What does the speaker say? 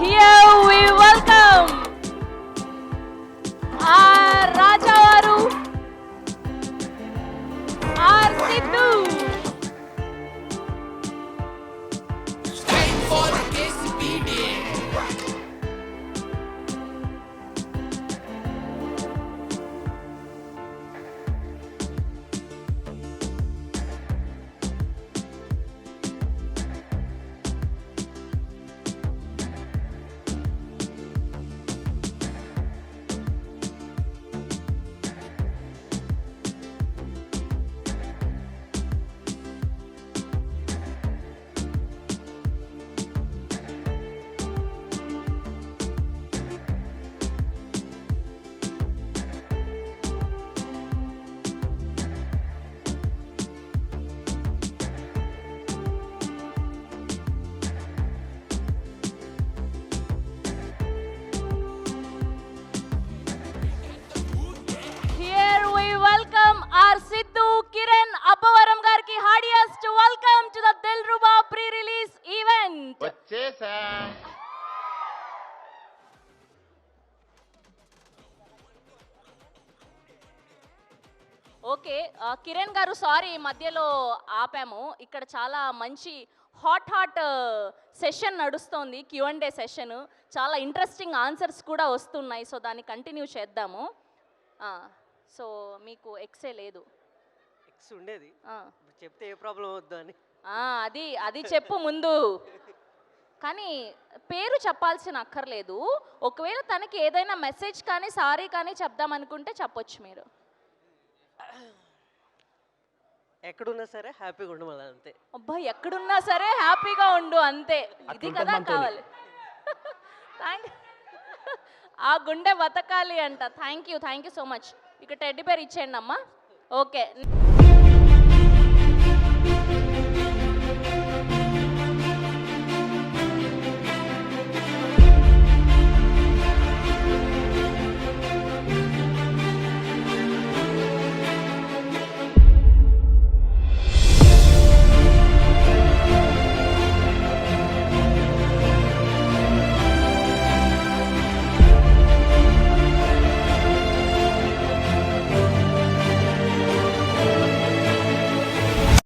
Here we welcome our Rajavaru, our Sidhu. Time for KCPD. Here we welcome our Sidhu Kiran Appavaram gariki heartiest welcome to the Dilruba pre-release event. వచ్చేసా. Okay Kiran గారు sorry మధ్యలో ఆపాము. ఇక్కడ చాలా మంచి hot session నడుస్తోంది, Q&A session. చాలా interesting answers కూడా వస్తున్నాయి, సో దాన్ని కంటిన్యూ చేద్దాము. సో మీకు ఎక్సే లేదు. ఎక్స్ ఉండేది, ఆ, ఇప్పుడు చెప్తే ఏ ప్రాబ్లం అవుద్దు అని. అది అది చెప్పు ముందు. కానీ పేరు చెప్పాల్సిన అక్కర్లేదు. ఒకవేళ తనకి ఏదైనా మెసేజ్ కానీ సారీ కానీ చెప్దాం అనుకుంటే చెప్పొచ్చు మీరు. ఎక్కడున్నా సరే హ్యాపీగా ఉండమని అంతే. అబ్బా ఎక్కడున్నా సరే హ్యాపీగా ఉండు అంతే, ఇది కదా కావాలి. థ్యాంక్ ఆ గుండె బతకాలి అంట. Thank you so much. ఇక టెడ్డీ పేరు ఇచ్చేయండి అమ్మా. ఓకే.